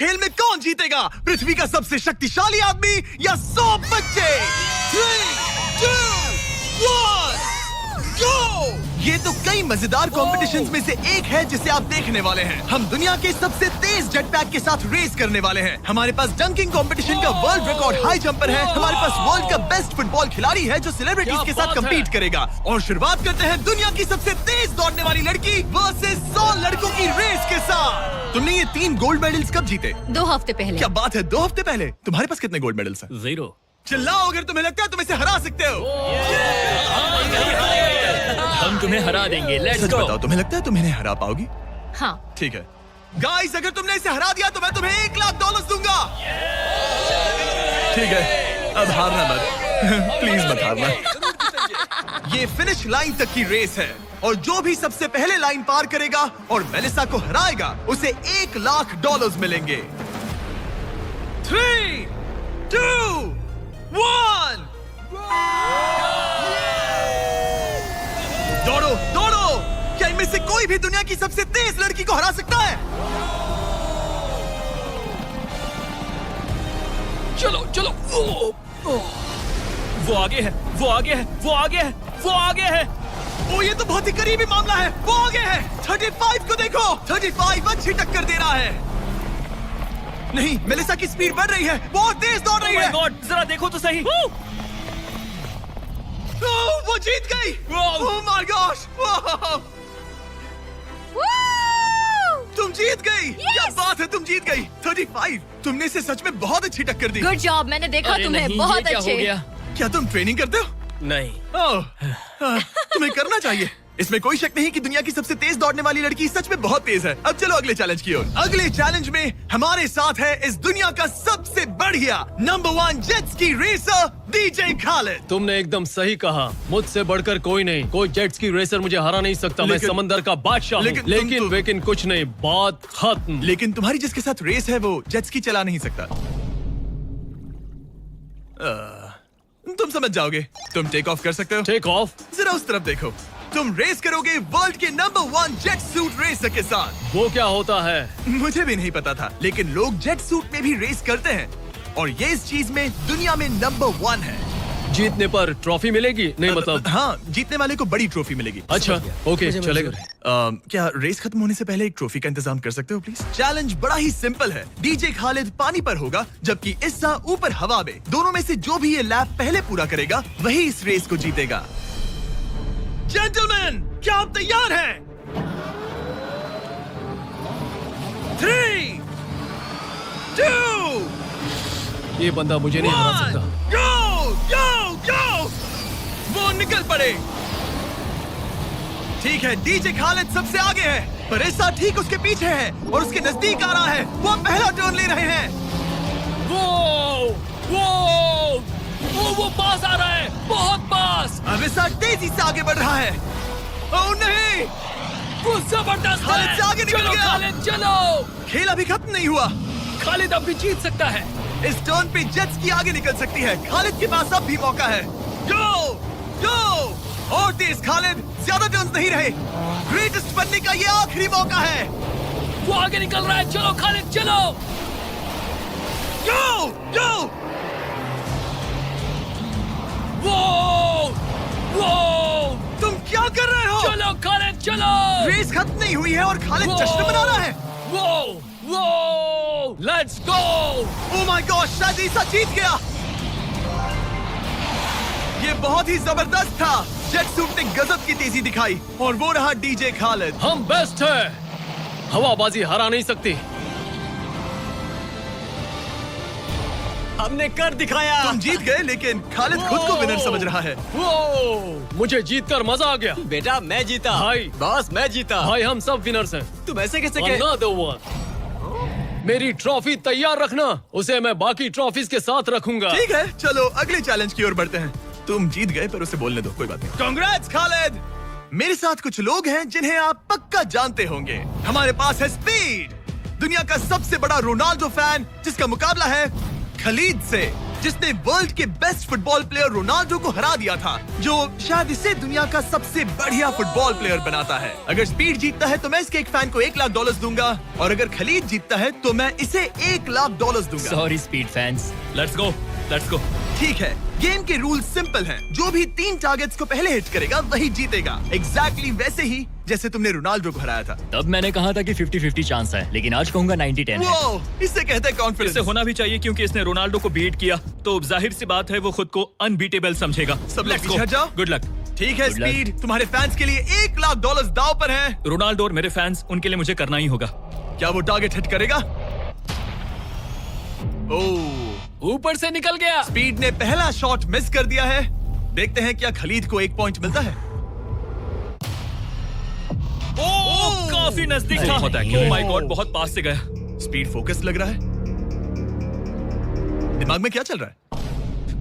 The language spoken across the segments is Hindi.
खेल में कौन जीतेगा? पृथ्वी का सबसे शक्तिशाली आदमी या 100 बच्चे? 3, 2, 1, go! ये तो कई मजेदार कॉम्पिटिशन्स में से एक है जिसे आप देखने वाले हैं। हम दुनिया के सबसे तेज जेट पैक के साथ रेस करने वाले हैं। हमारे पास डंकिंग कॉम्पिटिशन का वर्ल्ड रिकॉर्ड हाई जंपर है। हमारे पास वर्ल्ड का बेस्ट फुटबॉल खिलाड़ी है जो सेलिब्रिटीज के साथ कम्पीट करेगा। और शुरुआत करते हैं दुनिया की सबसे तेज दौड़ने वाली लड़की वर्सेस 100 लड़कों की रेस के साथ। तुमने ये 3 गोल्ड मेडल्स कब जीते? 2 हफ्ते पहले। क्या बात है, 2 हफ्ते पहले? तुम्हारे पास कितने गोल्ड मेडल्स हैं? 0। चिल्लाओ अगर तुम्हें लगता है तुम इसे हरा सकते हो। हम तुम्हें हरा देंगे। लेट्स सच गो। बताओ, तुम्हें लगता है तुम इन्हें हरा पाओगी? हाँ। ठीक है गाइस, अगर तुमने इसे हरा दिया तो मैं तुम्हें $1,00,000 दूंगा। ठीक है, अब हारना मत। प्लीज मत हारना। ये फिनिश लाइन तक की रेस है और जो भी सबसे पहले लाइन पार करेगा और मेलिसा को हराएगा उसे $1,00,000 मिलेंगे। 3, 2, 1 दौड़ो दौड़ो। क्या इनमें से कोई भी दुनिया की सबसे तेज लड़की को हरा सकता है? चलो चलो। वो आगे है, वो आगे है, वो आगे है, वो आगे है। ओ, ये तो बहुत ही करीबी मामला है। वो आगे है। 35 को देखो। 35 अच्छी टक्कर दे रहा है। नहीं, मेलिसा की स्पीड बढ़ रही है। बहुत तेज दौड़ रही है। गॉड, जरा देखो तो सही। वो जीत गई। ओह माय गॉश, तुम जीत गई। क्या बात है, तुम जीत गई। 35, तुमने इसे सच में बहुत अच्छी टक्कर दी। गुड जॉब, मैंने देखा अरे तुम्हें। नहीं, बहुत ये क्या अच्छे। हो गया? क्या तुम ट्रेनिंग करते हो? नहीं। तुम्हें करना चाहिए। इसमें कोई शक नहीं कि दुनिया की सबसे तेज दौड़ने वाली लड़की सच में बहुत तेज है। अब चलो अगले चैलेंज की ओर। अगले चैलेंज में हमारे साथ है इस दुनिया का सबसे बढ़िया number 1 jet ski racer DJ Khalid. तुमने एकदम सही कहा। मुझसे बढ़कर कोई नहीं। कोई जेट स्की रेसर मुझे हरा नहीं सकता। मैं समंदर का बादशाह हूँ। लेकिन कुछ नहीं, बात खत्म। लेकिन तुम्हारी जिसके साथ रेस है वो जेट स्की चला नहीं सकता। तुम समझ जाओगे। तुम टेक ऑफ कर सकते हो। Take off? जरा उस तरफ देखो। तुम रेस करोगे वर्ल्ड के नंबर 1 जेट सूट रेसर के साथ। वो क्या होता है? मुझे भी नहीं पता था, लेकिन लोग जेट सूट में भी रेस करते हैं और ये इस चीज में दुनिया में नंबर 1 है। जीतने पर ट्रॉफी मिलेगी? नहीं मतलब। हाँ, जीतने वाले को बड़ी ट्रॉफी मिलेगी। अच्छा, ओके, चलेगा। क्या रेस खत्म होने से पहले एक ट्रॉफी का इंतजाम कर सकते हो प्लीज? चैलेंज बड़ा ही सिंपल है। डीजे खालिद पानी पर होगा जबकि इस्सा ऊपर हवा में। दोनों में से जो भी ये लैप पहले पूरा करेगा वही इस रेस को जीतेगा। जेंटलमैन, क्या आप तैयार हैं? 3, 2, ये बंदा मुझे नहीं हरा 1 सकता। गो गो गो। वो निकल पड़े। ठीक है, डीजे खालिद सबसे आगे है पर इस्सा ठीक उसके पीछे है और उसके नजदीक आ रहा है। वो पहला टर्न ले रहे हैं। वो पास आ रहा है, बहुत पास। अब इस्सा तेजी से आगे बढ़ रहा है। ओह नहीं, वो जबरदस्त है। खालिद से आगे निकल चलो गया। खालिद चलो। खेल अभी खत्म नहीं हुआ। खालिद अब भी जीत सकता है। इस टर्न पे जेट्स की आगे निकल सकती है। खालिद के पास अब भी मौका है। गो गो और तेज खालिद, ज्यादा टर्न्स नहीं रहे। ग्रेटेस्ट बनने का ये आखिरी मौका है। वो आगे निकल रहा है। चलो खालिद चलो। गो गो। वो तुम क्या कर रहे हो? चलो खालिद चलो। रेस खत्म नहीं हुई है और खालिद जश्न मना रहा है। वो let's go. Oh my God, शायद इस्सा जीत गया। ये बहुत ही जबरदस्त था। जेट सूट ने गजब की तेजी दिखाई और वो रहा डीजे खालिद। हम बेस्ट है। हवाबाजी हरा नहीं सकती। हमने कर दिखाया। तुम जीत गए लेकिन खालिद खुद को विनर समझ रहा है। मुझे जीतकर मजा आ गया। बेटा मैं जीता। भाई। बॉस मैं जीता। भाई हम सब विनर्स हैं। तुम ऐसे कैसे कह? Another one। मेरी ट्रॉफी तैयार रखना, उसे मैं बाकी ट्रॉफीज के साथ रखूंगा। ठीक है, चलो अगले चैलेंज की ओर बढ़ते हैं। तुम जीत गए पर उसे बोलने दो, कोई बात नहीं। कांग्रेट्स खालिद। मेरे साथ कुछ लोग हैं जिन्हें आप पक्का जानते होंगे। हमारे पास है स्पीड, दुनिया का सबसे बड़ा रोनाल्डो फैन जिसका मुकाबला है खलीद से। जिसने वर्ल्ड के बेस्ट फुटबॉल प्लेयर रोनाल्डो को हरा दिया था, जो शायद इसे दुनिया का सबसे बढ़िया फुटबॉल प्लेयर बनाता है। अगर स्पीड जीतता है तो मैं इसके एक फैन को $1 लाख दूंगा, और अगर खलीद जीतता है तो मैं इसे $1 लाख दूंगा। Sorry speed fans. Let's go. ठीक है, गेम के रूल्स सिंपल हैं। जो भी 3 टारगेट्स को पहले हिट करेगा वही जीतेगा। एग्जैक्टली वैसे ही जैसे तुमने रोनाल्डो को हराया था। तब मैंने कहा था कि 50-50 चांस है, लेकिन आज कहूंगा 90-10 है। वो इसे कहते हैं कॉन्फिडेंस। इसे होना भी चाहिए क्योंकि इसने रोनाल्डो को बीट किया, तो जाहिर सी बात है वो खुद को अनबीटेबल समझेगा। सब लोग पीछे हट जाओ। Good luck. ठीक है Good luck. स्पीड, तुम्हारे फैंस के लिए $1 लाख दाव पर है। रोनाल्डो और मेरे फैंस, उनके लिए मुझे करना ही होगा। क्या वो टारगेट हिट करेगा? ओह, ऊपर से निकल गया। स्पीड ने पहला शॉट मिस कर दिया है। देखते हैं क्या खलीद को 1 पॉइंट मिलता है। काफी नजदीक था। ओह माय गॉड, बहुत पास से गया। स्पीड फोकस लग रहा है। दिमाग में क्या चल रहा है?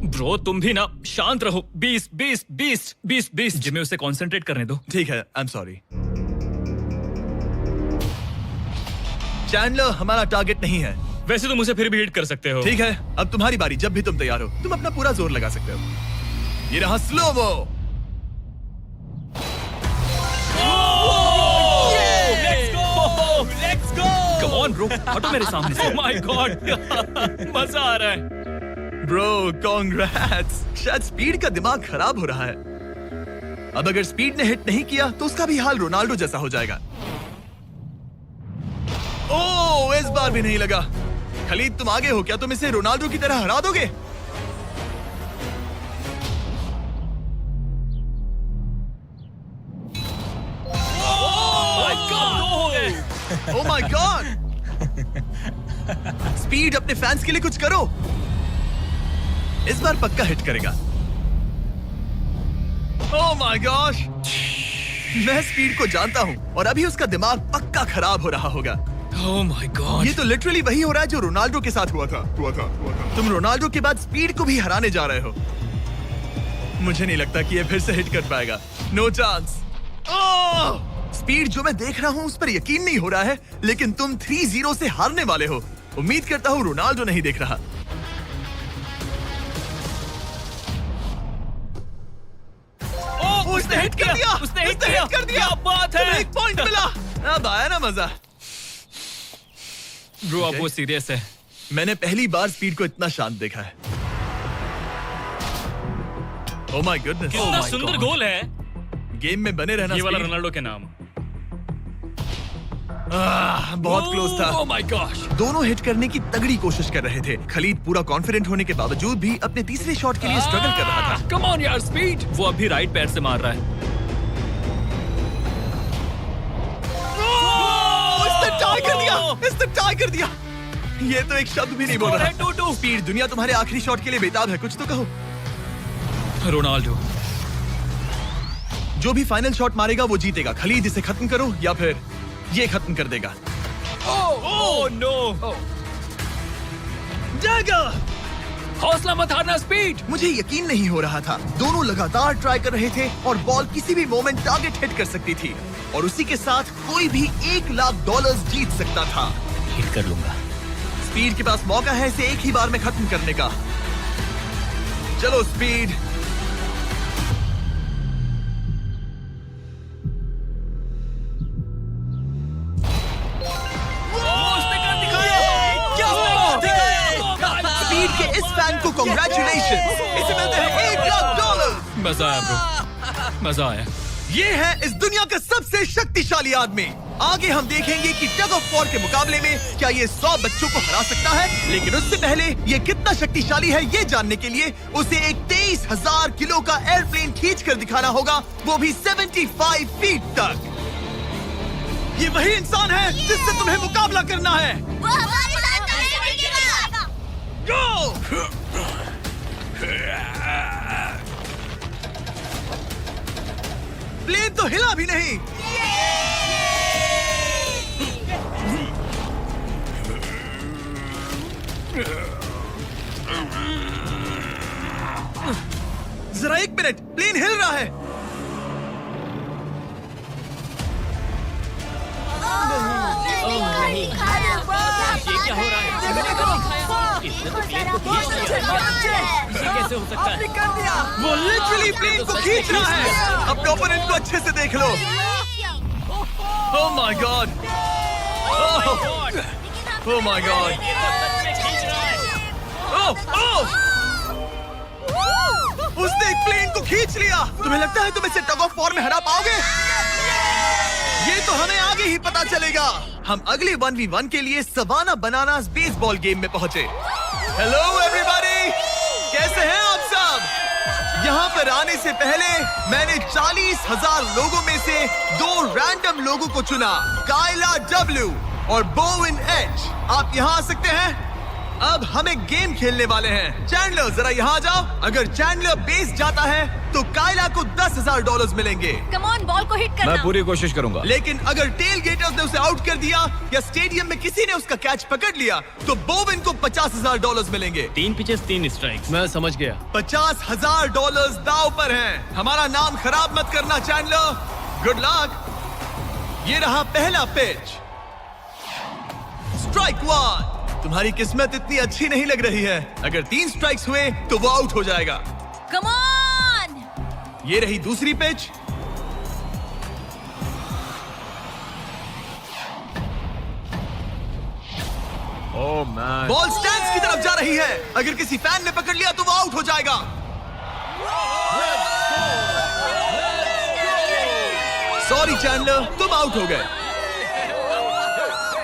ब्रो तुम भी ना शांत रहो। 20 जिम्मे उसे कंसंट्रेट करने दो। ठीक है, आई एम सॉरी। चैंडलर, हमारा टारगेट नहीं है। वैसे तुम उसे फिर भी हिट कर सकते हो। ठीक है, अब तुम्हारी बारी। जब भी तुम तैयार हो तुम अपना पूरा जोर लगा सकते हो। ये रहा slomo. Let's go. Come on bro, हटो मेरे सामने से। माय गॉड, मजा आ रहा है। Bro congrats. शायद स्पीड का दिमाग खराब हो रहा है। अब अगर स्पीड ने हिट नहीं किया तो उसका भी हाल रोनाल्डो जैसा हो जाएगा। ओह, इस बार भी नहीं लगा। खलीद, तुम आगे हो क्या? तुम इसे रोनाल्डो की तरह हरा दोगे? ओह माय गॉड। स्पीड, अपने फैंस के लिए कुछ करो। इस बार पक्का हिट करेगा। ओह माय गॉश, मैं स्पीड को जानता हूं और अभी उसका दिमाग पक्का खराब हो रहा होगा। ओह माय गॉड, ये तो लिटरली वही हो रहा है जो रोनाल्डो के साथ हुआ था। तुम रोनाल्डो के बाद स्पीड को भी हराने जा रहे हो। मुझे नहीं लगता कि ये फिर से हिट कर पाएगा। No chance. स्पीड, जो मैं देख रहा हूं उस पर यकीन नहीं हो रहा है, लेकिन तुम 3-0 से हारने वाले हो। उम्मीद करता हूं रोनाल्डो नहीं देख रहा। उसने हिट कर दिया। उसने हिट कर दिया। क्या बात है। 1 पॉइंट मिला। अब आया ना मजा। ब्रो अब वो सीरियस है। मैंने पहली बार स्पीड को इतना शांत देखा है। ओह माय गुडनेस, कितना सुंदर गोल है। गेम में बने रहना। ये वाला स्पीड। रोनाल्डो के नाम। बहुत क्लोज था। ओह माय गॉश। दोनों हिट करने की तगड़ी कोशिश कर रहे थे। खलीद पूरा कॉन्फिडेंट होने के बावजूद भी अपने तीसरे शॉट के लिए स्ट्रगल कर रहा था। कम ऑन यार स्पीड। वो अभी राइट पैर से मार रहा है। इसने टाई कर दिया। ये तो एक शब्द भी नहीं बोल रहा। 2-2। स्पीड, दुनिया तुम्हारे आखिरी शॉट के लिए बेताब है। कुछ तो कहो। रोनाल्डो जो भी फाइनल शॉट मारेगा वो जीतेगा। खलीद, इसे खत्म करो या फिर ये खत्म कर देगा। Oh no. जगह, हौसला मत हारना स्पीड। मुझे यकीन नहीं हो रहा था। दोनों लगातार ट्राई कर रहे थे और बॉल किसी भी मोमेंट टारगेट हिट कर सकती थी, और उसी के साथ कोई भी $1 लाख जीत सकता था। हिट कर लूंगा। स्पीड के पास मौका है इसे एक ही बार में खत्म करने का। चलो स्पीड। स्पीड के इस फैन को कांग्रेचुलेशन। इसे मिलते हैं $1 लाख। मजा आया ब्रो, मजा आया। ये है इस दुनिया का सबसे शक्तिशाली आदमी। आगे हम देखेंगे कि टग ऑफ वॉर के मुकाबले में क्या ये 100 बच्चों को हरा सकता है। लेकिन उससे पहले ये कितना शक्तिशाली है ये जानने के लिए उसे एक 23,000 किलो का एयरप्लेन खींच कर दिखाना होगा, वो भी 75 फीट तक। ये वही इंसान है जिससे तुम्हें मुकाबला करना है। वो हमारे साथ नहीं मिलेगा। Go! प्लेन तो हिला भी नहीं। जरा 1 मिनट, प्लेन हिल रहा है। ये क्या हो रहा है? कैसे हो सकता है? कर दिया। वो लिटरली प्लेन को खींच रहा है। अपने ओपोनेंट को अच्छे से देख लो। Oh my God. Oh my God. Oh उसने एक प्लेन को खींच लिया। तुम्हें लगता है तुम इसे टग ऑफ वॉर में हरा पाओगे? ये तो हमें आगे ही पता चलेगा। हम अगले 1v1 के लिए सवाना बनानास बेसबॉल गेम में पहुंचे। हेलो एवरीबॉडी, कैसे हैं आप सब? यहाँ पर आने से पहले मैंने 40,000 लोगों में से 2 रैंडम लोगों को चुना, काइला W और बोविन H। आप यहाँ आ सकते हैं। अब हमें गेम खेलने वाले हैं। चैंडलर जरा यहाँ आ जाओ। अगर चैंडलर बेस जाता है तो काइला को $10,000 मिलेंगे। कम ऑन, बॉल को हिट करना। मैं पूरी कोशिश करूंगा। लेकिन अगर टेल गेटर्स ने उसे आउट कर दिया या स्टेडियम में किसी ने उसका कैच पकड़ लिया तो बोविन को $50,000 मिलेंगे। 3 पिचेस 3 स्ट्राइक्स। मैं समझ गया। $50,000 दाव पर हैं। हमारा नाम खराब मत करना चैंडलर। Good luck. ये रहा पहला पिच। स्ट्राइक 1। तुम्हारी किस्मत इतनी अच्छी नहीं लग रही है। अगर 3 स्ट्राइक्स हुए तो वो आउट हो जाएगा। Come on. ये रही दूसरी pitch. Oh man. Ball stands की तरफ जा रही है। अगर किसी फैन ने पकड़ लिया तो वो आउट हो जाएगा। सॉरी चैंडलर, तुम आउट हो गए।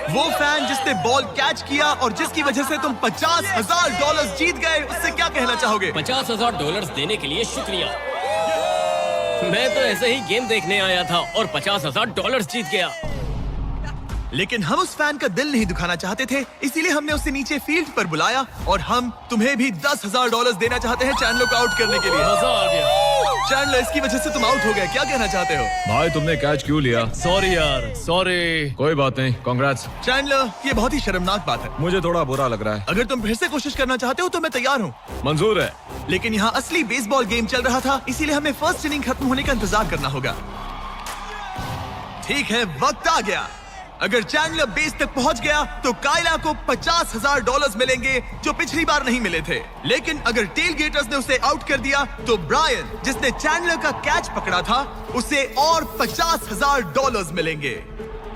वो फैन जिसने बॉल कैच किया और जिसकी वजह से तुम $50,000 जीत गए, उससे क्या कहना चाहोगे? $50,000 देने के लिए शुक्रिया। मैं तो ऐसे ही गेम देखने आया था और $50,000 जीत गया। लेकिन हम उस फैन का दिल नहीं दुखाना चाहते थे, इसीलिए हमने उसे नीचे फील्ड पर बुलाया और हम तुम्हें भी $10,000 देना चाहते हैं चैंडलर को आउट करने के लिए। मजा आ गया। चैंडलर, इसकी वजह से तुम आउट हो गए, क्या कहना चाहते हो? भाई तुमने कैच क्यों लिया? सॉरी यार, सॉरी। कोई बात नहीं, कांग्रेट्स। चैंडलर, ये बहुत ही शर्मनाक बात है। मुझे थोड़ा बुरा लग रहा है। अगर तुम फिर से कोशिश करना चाहते हो तो मैं तैयार हूँ। मंजूर है। लेकिन यहाँ असली बेसबॉल गेम चल रहा था, इसीलिए हमें फर्स्ट इनिंग खत्म होने का इंतजार करना होगा। ठीक है, वक्त आ गया। अगर चैंडलर बेस तक पहुंच गया तो काइला को $50,000 मिलेंगे जो पिछली बार नहीं मिले थे। लेकिन अगर टेल गेटर्स ने उसे आउट कर दिया तो ब्रायन, जिसने चैंडलर का कैच पकड़ा था, उसे और $50,000 मिलेंगे।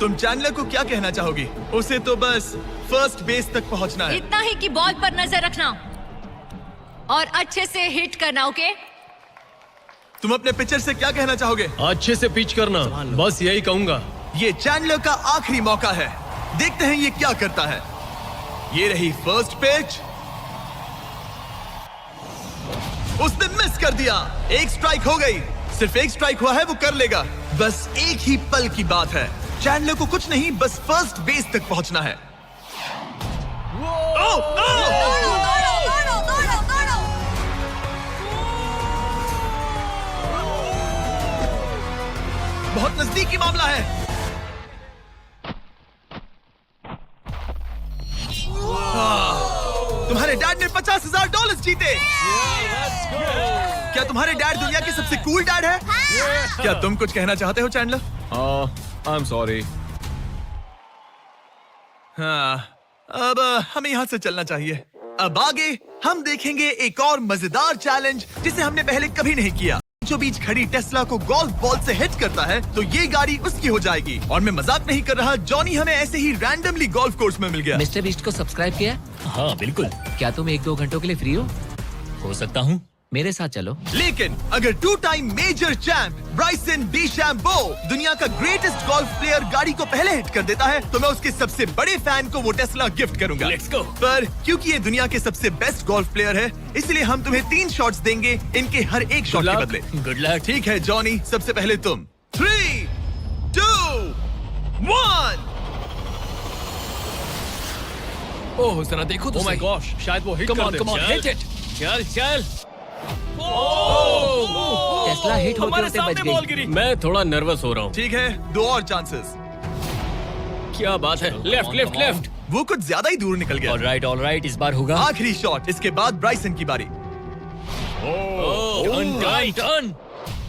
तुम चैंडलर को क्या कहना चाहोगी? उसे तो बस फर्स्ट बेस तक पहुंचना है। इतना ही कि बॉल पर नजर रखना और अच्छे से हिट करना। ओके? तुम अपने पिचर से क्या कहना चाहोगे? अच्छे से पिच करना, बस यही कहूंगा। ये चैंडलर का आखिरी मौका है। देखते हैं ये क्या करता है। ये रही फर्स्ट पिच। उसने मिस कर दिया। एक स्ट्राइक हो गई। सिर्फ एक स्ट्राइक हुआ है, वो कर लेगा। बस एक ही पल की बात है। चैंडलर को कुछ नहीं, बस फर्स्ट बेस तक पहुंचना है। दौड़ो, दौड़ो, दौड़ो, दौड़ो। बहुत नजदीकी मामला है। तुम्हारे डैड ने $50,000 जीते। क्या तुम्हारे डैड दुनिया के सबसे कूल डैड है? क्या तुम कुछ कहना चाहते हो चैंडलर? I am sorry. हाँ, अब हमें यहाँ से चलना चाहिए। अब आगे हम देखेंगे एक और मजेदार चैलेंज जिसे हमने पहले कभी नहीं किया। जो बीच खड़ी टेस्ला को गोल्फ बॉल से हिट करता है तो ये गाड़ी उसकी हो जाएगी। और मैं मजाक नहीं कर रहा, जॉनी हमें ऐसे ही रैंडमली गोल्फ कोर्स में मिल गया। मिस्टर बीस्ट को सब्सक्राइब किया? हाँ बिल्कुल। क्या तुम 1-2 घंटों के लिए फ्री हो सकता हूँ। मेरे साथ चलो। लेकिन अगर 2 टाइम मेजर चैंप ब्राइसन डीचैम्बो दुनिया का ग्रेटेस्ट गोल्फ प्लेयर गाड़ी को पहले हिट कर देता है तो मैं उसके सबसे बड़े फैन को वो टेस्ला गिफ्ट करूंगा। Let's go। पर क्योंकि ये दुनिया के सबसे बेस्ट गोल्फ प्लेयर है, इसलिए हम तुम्हें 3 शॉट्स देंगे इनके हर एक शॉट के बदले। Good luck. ठीक है जॉनी, सबसे पहले तुम। 3, 2, 1। ओह जरा देखो तो ओह माय गॉश, शायद वो हिट कम कर on they. Come on hit it. चल चल। टेस्ला हिट होते हमारे होते सामने बच बॉल गई। गिरी। मैं थोड़ा नर्वस हो रहा हूँ। ठीक है, 2 और चांसेस। क्या बात है। Left left left. वो कुछ ज्यादा ही दूर निकल गया। ऑलराइट इस बार होगा। आखिरी शॉट, इसके बाद ब्राइसन की बारी। Turn turn.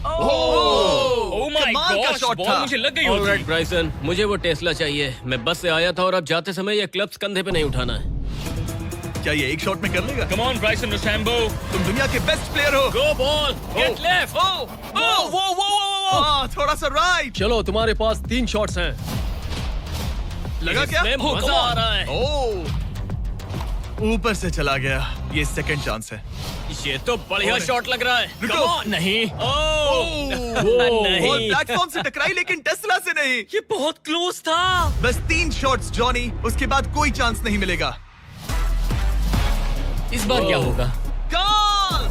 ओह माय कमाल का गॉश, शॉट बॉल था। मुझे लग गई ऑलराइट होगी। ब्राइसन, मुझे वो टेस्ला चाहिए। मैं बस से आया था और अब जाते समय ये क्लब्स कंधे पे नहीं उठाना है। क्या ये एक शॉट में कर लेगा? कम ऑन ब्राइसन डिशैम्बो, तुम दुनिया के बेस्ट प्लेयर हो। गो बॉल, गेट लेफ्ट। थोड़ा सा राइट। चलो तुम्हारे पास 3 शॉट्स हैं। लगा क्या? इसमें मजा आ रहा है। ओह, ऊपर से चला गया। ये सेकंड चांस है। ये तो बढ़िया शॉट लग रहा है। रुको। Come on, नहीं। बॉल नहीं, प्लेटफॉर्म से टकराई लेकिन टेस्ला से नहीं। ये बहुत क्लोज था। बस 3 शॉट्स जॉनी, उसके बाद कोई चांस नहीं मिलेगा। इस बार क्या होगा? गोल!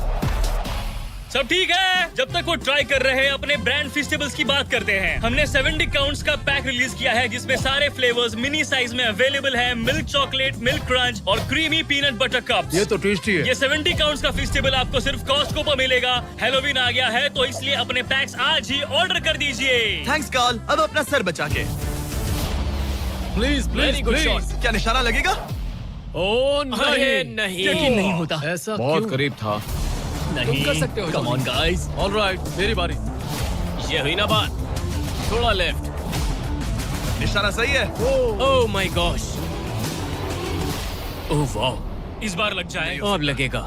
सब ठीक है। जब तक वो ट्राई कर रहे हैं, अपने ब्रांड फेस्टिवल्स की बात करते हैं। हमने 70 काउंट्स का पैक रिलीज किया है, जिसमें सारे फ्लेवर्स मिनी साइज में अवेलेबल है। मिल्क चॉकलेट, मिल्क क्रंच और क्रीमी पीनट बटर कप्स। ये तो टेस्टी है। ये 70 काउंट्स का फेस्टिवल आपको सिर्फ कॉस्को पर मिलेगा। हैलोवीन आ गया है, तो इसलिए अपने पैक्स आज ही ऑर्डर कर दीजिए। थैंक्स कार्ल, अब अपना सर बचा के। Please Very good shot. क्या निशाना लगेगा? ओह अरे नहीं, नहीं। यकीन नहीं होता। ऐसा बहुत क्यों? करीब था। नहीं कर सकते हो। Come on, guys. ऑलराइट, मेरी बारी। ये हुई ना बात। थोड़ा लेफ्ट। निशाना सही है। ओह माय गॉश। ओह वाह, इस बार लग जाएगा। अब लगेगा।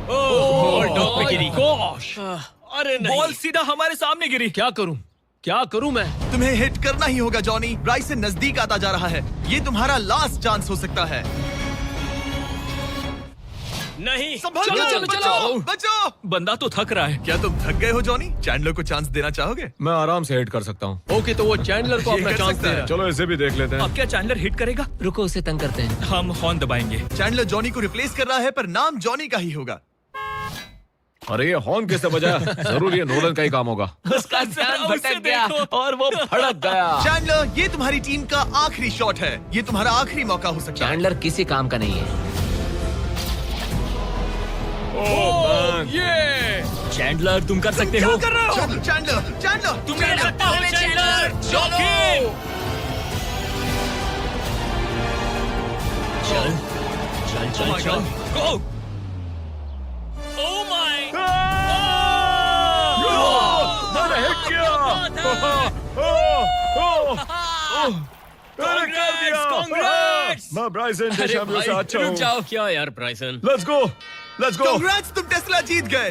ओह, डॉग पे गिरी। गॉश, अरे नहीं। बॉल सीधा हमारे सामने गिरी। क्या करूं? क्या करूं मैं? तुम्हें हिट करना ही होगा जॉनी। ब्राइसन नजदीक आता जा रहा है। ये तुम्हारा लास्ट चांस हो सकता है। नहीं। संभालो, चलो, बचाओ, बचाओ। बंदा तो थक रहा है। क्या तुम थक गए हो जॉनी? चैंडलर को चांस देना चाहोगे? मैं आराम से हिट कर सकता हूँ। ओके, तो वो चैंडलर को ये अपना कर चांस सकता दे है। रहा है। चलो इसे भी देख लेते हैं। अब क्या चैंडलर हिट करेगा? रुको, उसे तंग करते हैं। हम हॉर्न दबाएंगे। चैंडलर जॉनी को रिप्लेस कर रहा है, पर नाम जॉनी का ही होगा। अरे ये हॉर्न किससे बजा? जरूर ये नोलन का ही काम होगा। उसका ध्यान उसे भटक गया देखो। और वो भड़क गया। चैंडलर, ये तुम्हारी टीम का आखिरी शॉट है। ये तुम्हारा आखिरी मौका हो सकता है। चैंडलर किसी काम का नहीं है। ये चैंडलर, तुम कर सकते हो। क्या कर रहे हो? चैंडलर, चैंडलर, तुम कर सकते हो चैंडलर। शॉकिंग। चल चल चल my चल। God. गो। Oh my. मैंने हिट किया। मैंने कर दिया। Congrats! मैं ब्राइसन अरे डिशैम्बो से भाई, अच्छा रुक हूँ। जाओ। क्या यार ब्राइसन? Let's go, let's go. Congrats, तुम टेस्ला जीत गए।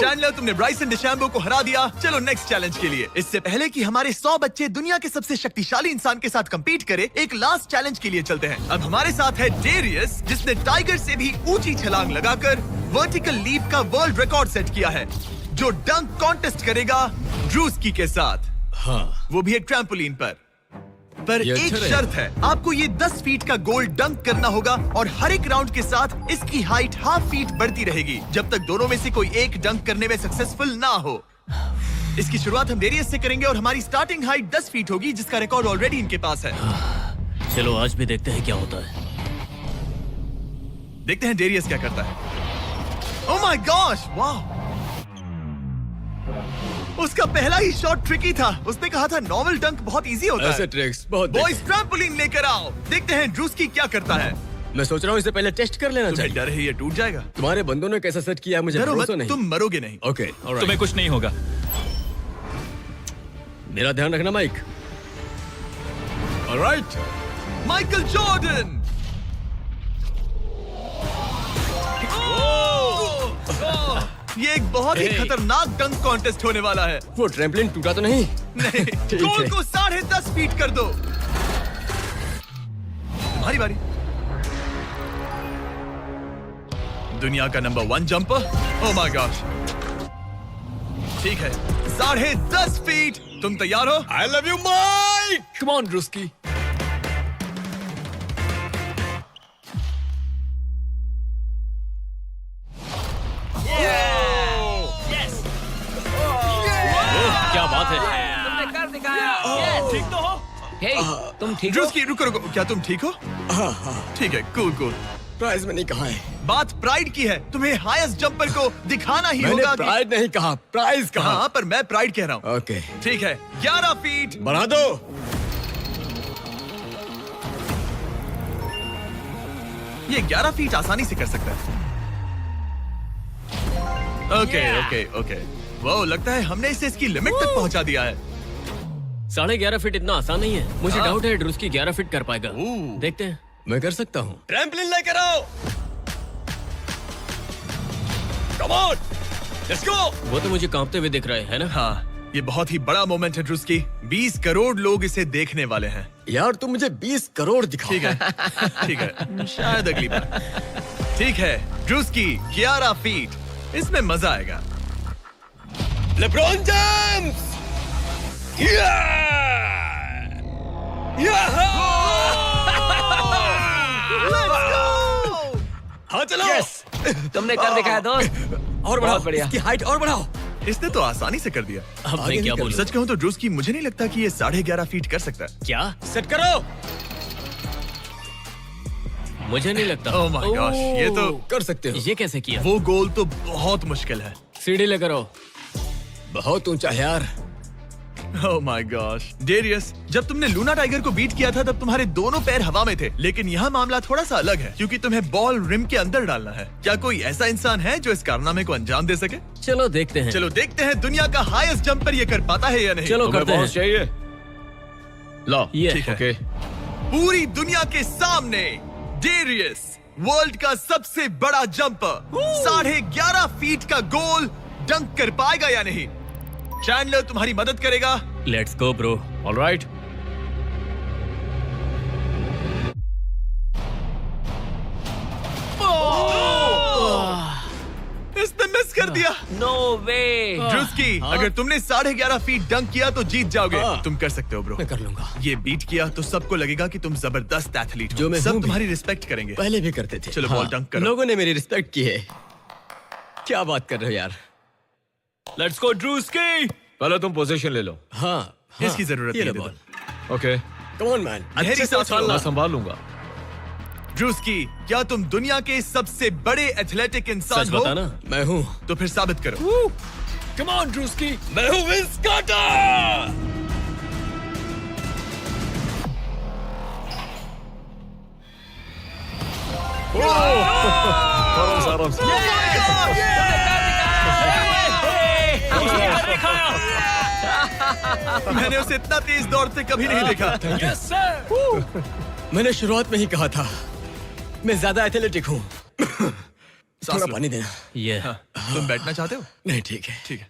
चैंडलर, तुमने ब्राइसन डिशैम्बो को हरा दिया। चलो नेक्स्ट चैलेंज के लिए। इससे पहले कि हमारे 100 बच्चे दुनिया के सबसे शक्तिशाली इंसान के साथ compete करे, एक लास्ट चैलेंज के लिए चलते हैं। अब हमारे साथ है डेरियस, जिसने टाइगर से भी ऊंची छलांग लगाकर वर्टिकल लीप का वर्ल्ड रिकॉर्ड सेट किया है, जो डंक कॉन्टेस्ट करेगा ड्रूस्की के साथ। हाँ। वो भी एक ट्रैम्पोलिन पर ये एक अच्छा शर्त है, आपको ये 10 फीट का गोल डंक करना होगा और हर एक राउंड के साथ इसकी हाइट ½ फीट बढ़ती रहेगी, जब तक दोनों में से कोई एक डंक करने में सक्सेसफुल ना हो। इसकी शुरुआत हम डेरियस से करेंगे और हमारी स्टार्टिंग हाइट 10 फीट होगी, जिसका रिकॉर्ड ऑलरेडी इनके पास है। चलो आज भी देखते हैं क्या होता है। देखते हैं डेरियस क्या करता है। ओह माय गॉश, वाह! उसका पहला ही शॉट ट्रिकी था। उसने कहा था नॉर्मल डंक बहुत इजी होता है। ट्रिक्स बहुत बॉयज, ट्रैम्पोलिन लेकर आओ। देखते हैं ड्रूस्की क्या करता है। मैं सोच रहा हूँ इसे पहले टेस्ट कर लेना तुम्हें डर है ये टूट जाएगा? तुम्हारे बंदों ने कैसा सेट किया मुझे डरो मत, भरोसा नहीं। तुम मरोगे नहीं। ओके, तुम्हें कुछ नहीं होगा। मेरा ध्यान रखना माइक। Alright, Michael Jordan. ये एक बहुत ही Hey. खतरनाक डंक कॉन्टेस्ट होने वाला है। वो ट्रैम्पलिन टूटा तो नहीं? नहीं, ठीक गोल है। को 10.5 फीट कर दो। हमारी बारी। दुनिया का number 1 jumper. Oh my gosh. ठीक है, 10.5 फीट। तुम तैयार हो? I love you Mike. Come on Druski. क्या बात है? तुमने कर दिखाया। ठीक तो हो? हे, तुम ठीक हो? ड्रूस्की, रुको रुको, क्या तुम ठीक हो? ठीक है, कूल कूल। प्राइज मैंने कहा है। बात प्राइड की है। तुम्हें हाईएस्ट जंपर को दिखाना ही मैंने होगा कि... प्राइज नहीं कहा, प्राइज कहा। हाँ, पर मैं प्राइड कह रहा हूँ। ओके, ठीक है, 11 फीट। बढ़ा दो। ये 11 फीट आसानी से कर सकता है। Okay okay okay. वो लगता है हमने इसे इसकी लिमिट तक पहुंचा दिया है। 11.5 फीट इतना आसान नहीं है। मुझे डाउट है ड्रूस्की 11 फीट कर पाएगा। देखते हैं। मैं कर सकता हूँ। ट्रैम्पलिन लेकर आओ। Come on, let's go. वो तो मुझे कांपते हुए दिख रहा है ना? हाँ, ये बहुत ही बड़ा मोमेंट है ड्रूस्की। 20 करोड़ लोग इसे देखने वाले हैं। यार तुम मुझे 20 करोड़ दिखाओ। ठीक है, ठीक है, शायद अगली बार। ठीक है, ड्रूस्की 11 फीट, इसमें मजा आएगा। LeBron James! हाँ चलो। तुमने कर दिखाया दोस्त। और बढ़ाओ, बढ़िया। इसकी हाइट और बढ़ाओ। इसने तो आसानी से कर दिया। अब मैं क्या बोलूं? सच कहूं तो ड्रूस्की मुझे नहीं लगता कि ये 11.5 फीट कर सकता है। क्या? सेट करो। मुझे नहीं लगता। ओह माय गॉश, ये तो कर सकते हो। ये कैसे किया? वो गोल तो बहुत मुश्किल है। सीढ़ी लेकर आओ। बहुत ऊंचा है यार। ओह माय गॉश, डेरियस, जब तुमने लूना टाइगर को बीट किया था तब तुम्हारे दोनों पैर हवा में थे, लेकिन यहाँ मामला थोड़ा सा अलग है क्योंकि तुम्हें बॉल रिम के अंदर डालना है। क्या कोई ऐसा इंसान है जो इस कारनामे को अंजाम दे सके? चलो देखते हैं। चलो देखते हैं दुनिया का हाईएस्ट जंपर ये कर पाता है या नहीं। चलो तुम्हें करते हैं। बाउंस चाहिए? लो। ये ठीक है। ओके। पूरी दुनिया के सामने डेरियस, वर्ल्ड का सबसे बड़ा जंपर, 11.5 फीट का गोल डंक कर पाएगा या नहीं? चैंडलर तुम्हारी मदद करेगा। Let's go bro. ऑलराइट। इसने मिस कर दिया। नो वे। ड्रूस्की, अगर तुमने 11.5 फीट डंक किया तो जीत जाओगे। तुम कर सकते हो ब्रो। मैं कर लूंगा। ये बीट किया तो सबको लगेगा कि तुम जबरदस्त एथलीट हो। जो मैं सब हूं भी। तुम्हारी रिस्पेक्ट करेंगे। पहले भी करते थे। चलो बॉल डंक करो। लोगों ने मेरी रिस्पेक्ट की है। क्या बात कर रहे हो यार? Let's go Druski. पहले तुम पोजीशन ले लो। हाँ, इसकी जरूरत ये नहीं लो है, ball. Okay, come on man. गहरी अच्छे से सांस लो। उछालना। मैं संभाल लूंगा। ड्रूस्की, क्या तुम दुनिया के सबसे बड़े एथलेटिक इंसान सच हो? बताना। मैं हूँ। तो फिर साबित करो। Come on Druski. मैं हूँ विंस कार्टर। आराम से। मैंने उसे इतना तेज दौड़ते कभी नहीं देखा। मैंने शुरुआत में ही कहा था मैं ज्यादा एथलेटिक हूँ। सांस थोड़ा लो। पानी देना। ये तुम बैठना चाहते हो? नहीं ठीक है। ठीक है।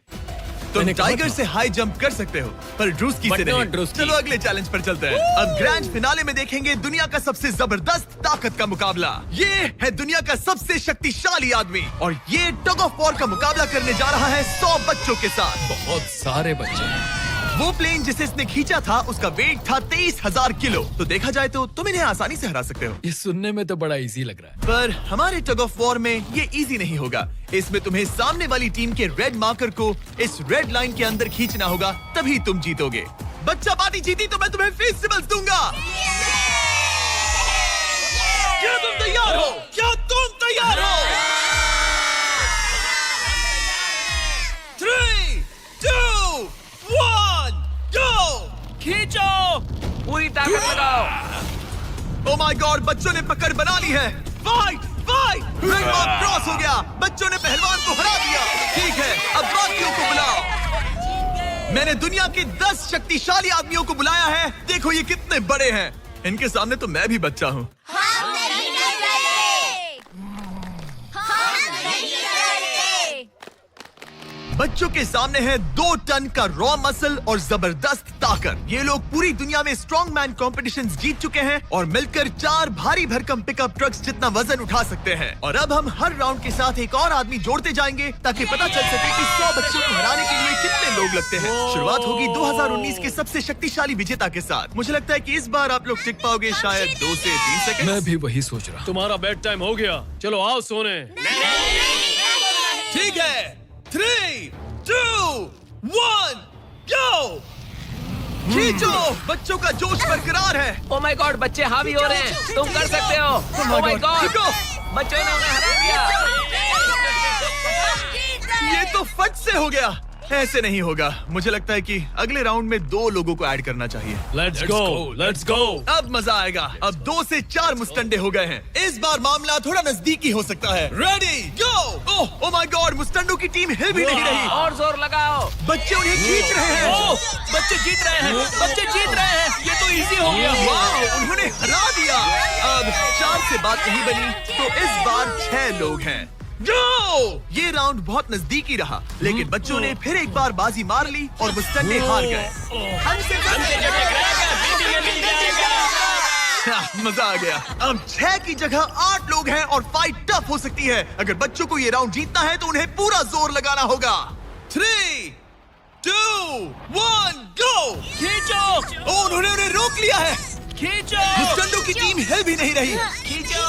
तुम मैंने कहा टाइगर था। से हाई जंप कर सकते हो पर ड्रूस्की से But not नहीं। ड्रूस्की। चलो अगले चैलेंज पर चलते हैं। अब ग्रैंड फिनाले में देखेंगे दुनिया का सबसे जबरदस्त ताकत का मुकाबला। ये है दुनिया का सबसे शक्तिशाली आदमी और ये टग ऑफ वॉर का मुकाबला करने जा रहा है 100 बच्चों के साथ। बहुत सारे बच्चे हैं। वो प्लेन जिसे इसने खींचा था उसका वेट था 23,000 किलो। तो देखा जाए तो तुम इन्हें आसानी से हरा सकते हो। ये सुनने में तो बड़ा इजी लग रहा है। पर हमारे टग ऑफ वॉर में ये इजी नहीं होगा। इसमें तुम्हें सामने वाली टीम के रेड मार्कर को इस रेड लाइन के अंदर खींचना होगा, तभी तुम जीतोगे। बच्चा पार्टी जीती तो मैं तुम्हें फेस्टिवल्स दूंगा। क्या तुम तैयार हो? क्या तुम तैयार हो? 3, 2, 1, go! खींचो। पूरी ताकत लगाओ। ओ माय गॉड, बच्चों ने पकड़ बना ली है। Fight fight, red mark cross हो गया। बच्चों ने पहलवान को हरा दिया। ठीक है, अब बाकियों को बुलाओ। मैंने दुनिया के 10 शक्तिशाली आदमियों को बुलाया है। देखो ये कितने बड़े हैं। इनके सामने तो मैं भी बच्चा हूँ। बच्चों के सामने है 2 टन का रॉ मसल और जबरदस्त ताकत। ये लोग पूरी दुनिया में स्ट्रॉन्ग मैन कॉम्पिटिशंस जीत चुके हैं और मिलकर 4 भारी भरकम पिकअप ट्रक्स जितना वजन उठा सकते हैं। और अब हम हर राउंड के साथ एक और आदमी जोड़ते जाएंगे ताकि पता चल सके कि 100 बच्चों को हराने के लिए कितने लोग लगते हैं। शुरुआत होगी 2019 के सबसे शक्तिशाली विजेता के साथ। मुझे लगता है कि इस बार आप लोग टिक पाओगे शायद 2 से 3 सेकंड। मैं भी वही सोच रहा हूँ। तुम्हारा बेड टाइम हो गया। चलो आओ सोने। ठीक है, 3, 2, 1, go! खींचो। बच्चों का जोश बरकरार है। ओ माय गॉड, बच्चे हावी हो रहे हैं। तुम कर सकते हो। ओ माय गॉड, रुको। बच्चों ने उन्हें हरा दिया। ये तो फट से हो गया। ऐसे नहीं होगा। मुझे लगता है कि अगले राउंड में 2 लोगों को ऐड करना चाहिए। Let's go. अब मजा आएगा। अब 2 से 4 मुस्टंडे हो गए हैं। इस बार मामला थोड़ा नजदीकी हो सकता है। Ready go. Oh my God, मुस्टंडों की टीम हिल भी नहीं रही। और जोर लगाओ। बच्चे उन्हें खींच रहे हैं। बच्चे जीत रहे हैं, बच्चे जीत रहे हैं। ये तो इजी हो गया। वाह, उन्होंने हरा दिया। अब 4 से बात नहीं बनी, तो इस बार 6 लोग हैं। गो! ये राउंड बहुत नजदीकी रहा, लेकिन बच्चों ने फिर एक बार बाजी मार ली और मुस्टंडे हार गए। मजा आ गया। अब 6 की जगह 8 लोग हैं और फाइट टफ हो सकती है। अगर बच्चों को ये राउंड जीतना है तो उन्हें पूरा जोर लगाना होगा। 3, 2, 1, गो! खींचो। ओह, उन्होंने उन्हें रोक लिया है। खींचो। मुस्टंडों की टीम हिल भी नहीं रही। खींचो।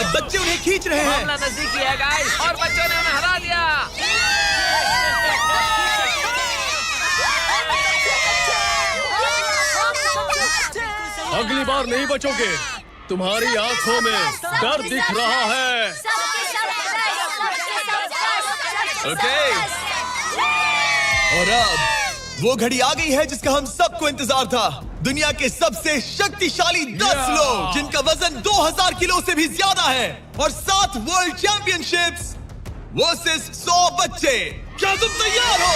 अब बच्चे उन्हें खींच रहे हैं। मामला नजदीकी है गाइस, और बच्चों ने उन्हें हरा दिया। अगली बार नहीं बचोगे। तुम्हारी आंखों में डर दिख रहा है। ओके। और अब वो घड़ी आ गई है जिसका हम सबको इंतजार था। दुनिया के सबसे शक्तिशाली 10 लोग, जिनका वजन 2000 किलो से भी ज्यादा है, और 7 वर्ल्ड चैंपियनशिप्स वर्सेस 100 बच्चे। क्या तुम तैयार हो?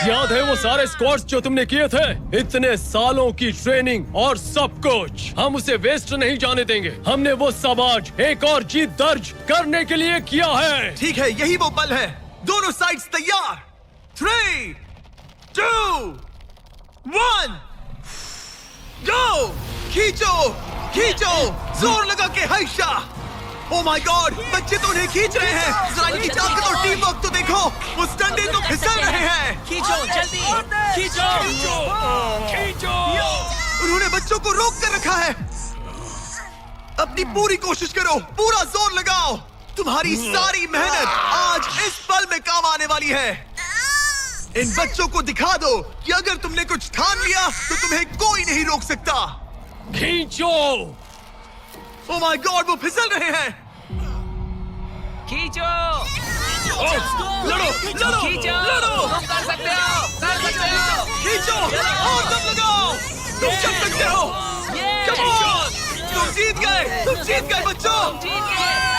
याद है वो सारे स्क्वाट्स जो तुमने किए थे? इतने सालों की ट्रेनिंग और सब कुछ, हम उसे वेस्ट नहीं जाने देंगे। हमने वो सब आज एक और जीत दर्ज करने के लिए किया है। ठीक है, यही वो पल है। दोनों साइड्स तैयार। 3, 2, 1, गो! खींचो, खींचो, जोर लगा के हैशा। ओह माय गॉड, बच्चे तो उन्हें खींच रहे हैं। जरा इनकी ताकत और टीम वर्क तो देखो। वो स्टंडे तो फिसल रहे हैं। खींचो जल्दी, खींचो। खींचो। उन्होंने बच्चों को रोक कर रखा है। अपनी पूरी कोशिश करो, पूरा जोर लगाओ। तुम्हारी सारी मेहनत आज इस पल में काम आने वाली है। इन बच्चों को दिखा दो कि अगर तुमने कुछ ठान लिया तो तुम्हें कोई नहीं रोक सकता। खींचो। ओह माय गॉड, वो फिसल रहे हैं। खींचो। लड़ो, लड़ो, खींचो। लड़ो। तुम कर सकते हो, कर सकते हो। खींचो और दम लगाओ। तुम कर सकते हो। ये। Come on! तुम जीत गए बच्चों। जीत गए।